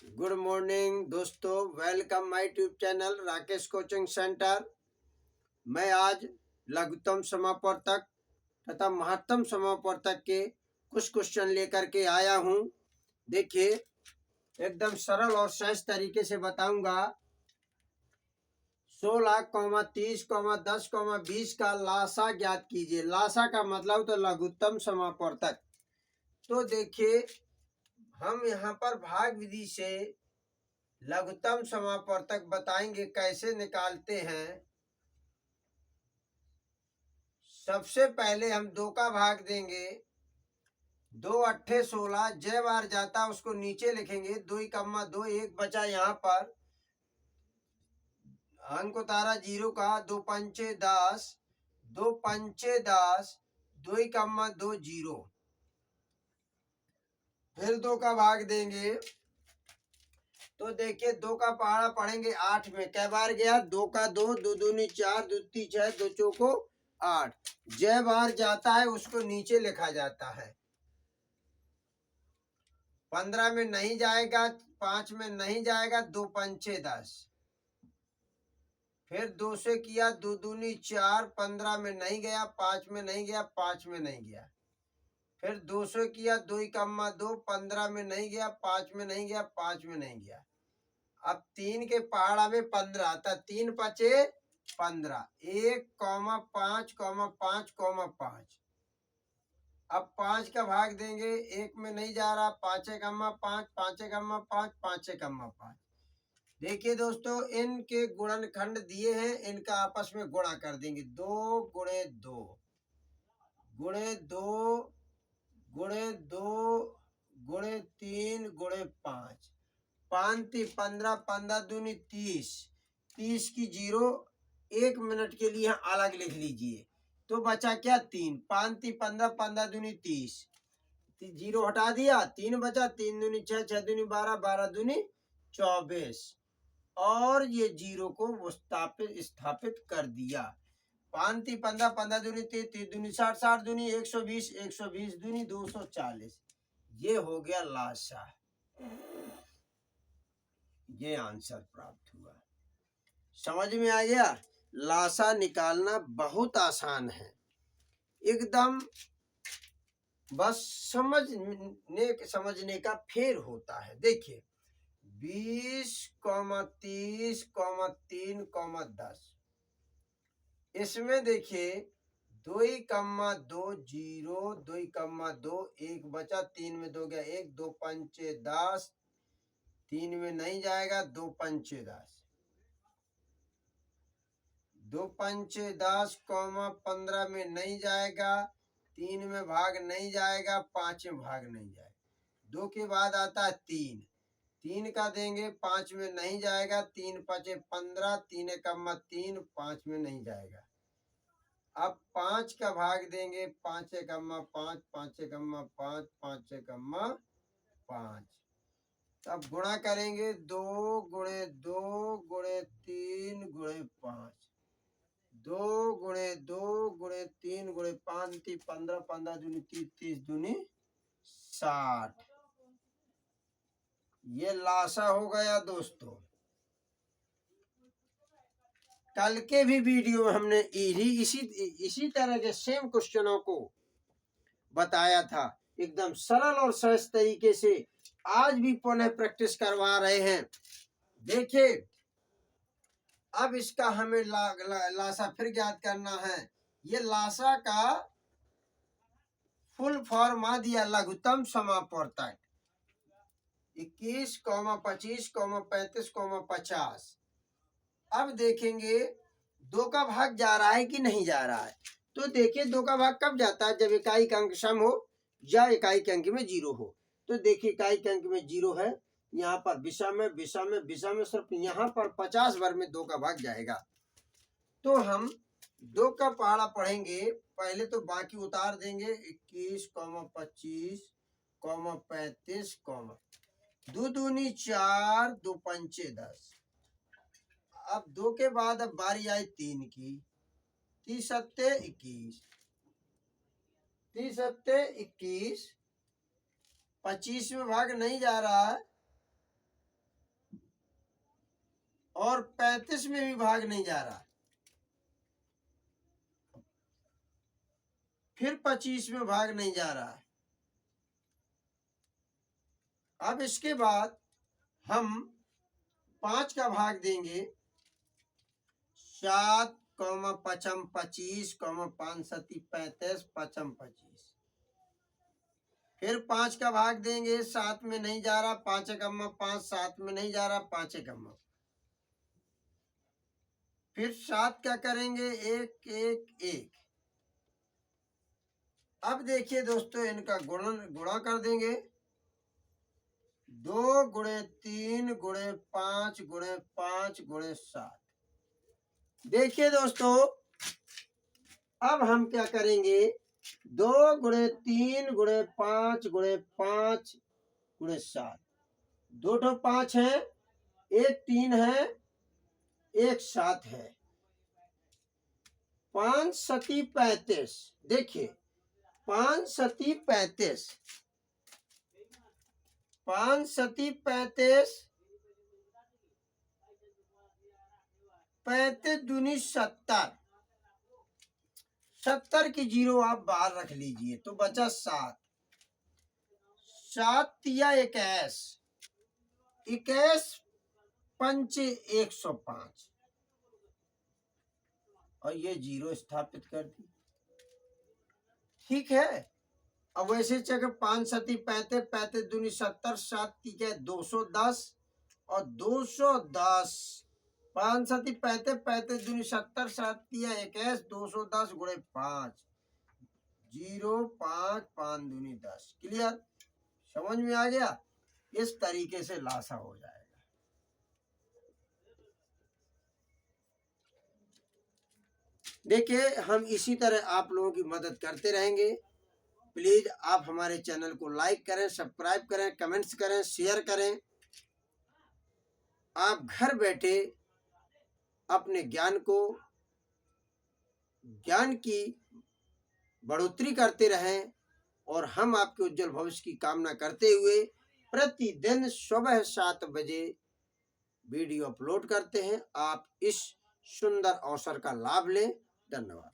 Good morning दोस्तों, welcome my tube channel Rakesh coaching centre. मैं आज लघुत्तम समापवर्तक तथा महत्तम समापवर्तक के कुछ क्वेश्चन लेकर के आया हूं। देखिए, एकदम सरल और सहज तरीके से बताऊंगा। 16, 30, 10, 20 का लासा ज्ञात कीजिए। लासा का मतलब तो लघुत्तम समापवर्तक। तो देखिए, हम यहाँ पर भाग विधि से लघुत्तम समापवर्तक बताएंगे कैसे निकालते हैं। सबसे पहले हम 2 का भाग देंगे। 2 अट्ठे 16, जय बार जाता उसको नीचे लिखेंगे। 2 कम्मा 2, 1 बचा यहाँ पर। अंक उतारा 0 का। 2 पंचे 10, 2 पंचे 10, 2 कम्मा 2 0। फिर 2 का भाग देंगे तो देखिए 2 का पहाड़ा पढ़ेंगे 8 में। कै बार गया? 2 का 2, 2 दूनी 4, 2 ती 6, 2 चौको 8। जय बार जाता है उसको नीचे लिखा जाता है। 15 में नहीं जाएगा, 5 में नहीं जाएगा। 2 पंचे 10। फिर 2 से किया। 2 दूनी 4, 15 में नहीं गया, 5 में नहीं गया, 5 में नहीं गया। फिर 2 से किया। 2 कम्मा 2, 15 में नहीं गया, 5 में नहीं गया, 5 में नहीं गया। अब 3 के पहाड़ा में 15 था। 3 पचे 15। 1, 5, 5, 5। अब 5 का भाग देंगे। 1 में नहीं जा रहा। 5 कम्मा 5, 5 कम्मा 5, 5 कम्मा 5। देखिए दोस्तों, इनके गुणनखंड दिए हैं, इनका आपस में गुणा कर देंगे। 2 गुणे 2 गुणे 2 गुणे 2 गुणे 3 गुणे 5। 5 × 15, 15 दूनी 30। 30 की 0 1 मिनट के लिए अलग लिख लीजिए। तो बचा क्या? 3। 5 × 15, 15 दूनी 30। 0 हटा दिया, 3 बचा। 3 दूनी 6, 6 दूनी 12, 12 दूनी 24। और ये 0 को स्थापित कर दिया। 5 × 15, 15 दूनी 30, 30 दूनी 60, 60 दूनी 120, 120 दूनी 240। ये हो गया लासा। ये आंसर प्राप्त हुआ। समझ में आ गया? लासा निकालना बहुत आसान है, एकदम बस समझने का फेर होता है। देखिए 20, 30, 3, 10। इसमें देखिए 2 कम्मा 2 0, 2 कम्मा 2 1 बचा। 3 में 2 गया 1। 2 पंचे 10। 3 में नहीं जाएगा। 2 पंचे 10। 2 पंचे 10, 15 में नहीं जाएगा। 3 में भाग नहीं जाएगा, 5 में भाग नहीं जाएगा। 2 के बाद आता है 3। 3 का देंगे, 5 में नहीं जाएगा। 3 पचे 15, 3 कम्मा 3, 5 में नहीं जाएगा। अब 5 का भाग देंगे। 5 कम्मा 5, 5 कम्मा 5, 5 कम्मा 5। तब गुणा करेंगे। 2 गुणे 2 गुणे 3 गुणे 5। 2 गुणे 2 गुणे 3 गुणे 5, 15, 15 दूनी 30, 30 दूनी 60। ये लासा हो गया दोस्तों। कल के भी वीडियो में हमने इसी तरह के सेम क्वेश्चनों को बताया था, एकदम सरल और सहज तरीके से। आज भी पुनः प्रैक्टिस करवा रहे हैं। देखिए, अब इसका हमें लासा फिर ज्ञात करना है। ये लासा का फुल फॉर्म आ दिया लघुत्तम समापवर्तक। 21, 25, 35, 50। अब देखेंगे 2 का भाग जा रहा है कि नहीं जा रहा है। तो देखिए 2 का भाग कब जाता है? जब इकाई का अंक सम हो या इकाई के अंक में 0 हो। तो देखिए इकाई के अंक में 0 है, यहाँ पर विषम में सिर्फ यहाँ पर 50 बार में 2 का भाग जाएगा। तो हम 2 का पहाड़ा पढ़ेंगे। पहले तो बाकी उतार देंगे। 21, 25, 35, 2 दूनी 4, 2 पंचे 10। अब 2 के बाद अब बारी आई 3 की। 30 सत्ते 21, 30 सत्ते 21। 25 में भाग नहीं जा रहा है। और 35 में भी भाग नहीं जा रहा, फिर 25 में भाग नहीं जा रहा है। अब इसके बाद हम 5 का भाग देंगे, 7, पचम 25, 5 सती 35, पचम 25। फिर 5 का भाग देंगे, 7 में नहीं जा रहा, 5 एकम्मा 5, 7 में नहीं जा रहा, 5 एकम्मा। फिर 7 क्या करेंगे, 1, 1, 1। अब देखिए दोस्तों, इनका गुणा कर देंगे, 2 गुणे 3 गुणे 5 गुणे 5 गुणे 7। देखिए दोस्तों, अब हम क्या करेंगे, 2 गुणे 3 गुणे 5 गुणे 5 गुणे 7। 2 तो 5 है, 1 3 है, 1 7 है। 5 सती 35। देखिए 5 सती 35, 5 सती 35, 35 दूनी 70। 70 की जीरो आप बाहर रख लीजिए तो बचा 7। 7 तिया 21, 21 पंचे 105, और ये जीरो स्थापित कर दी। ठीक है। अब वैसे चेक, 5 सती 35, 35 दूनी 70, 7 तिया 210, और 210, 5 सती 35, 35 दूनी 70, 7 तिया 21, 210 गुणे 5, 0 5 5 दूनी 10। क्लियर, समझ में आ गया। इस तरीके से लासा हो जाएगा। देखिए, हम इसी तरह आप लोगों की मदद करते रहेंगे। प्लीज आप हमारे चैनल को लाइक करें, सब्सक्राइब करें, कमेंट्स करें, शेयर करें। आप घर बैठे अपने ज्ञान की बढ़ोतरी करते रहें, और हम आपके उज्जवल भविष्य की कामना करते हुए प्रतिदिन सुबह 7 बजे वीडियो अपलोड करते हैं। आप इस सुंदर अवसर का लाभ लें। धन्यवाद।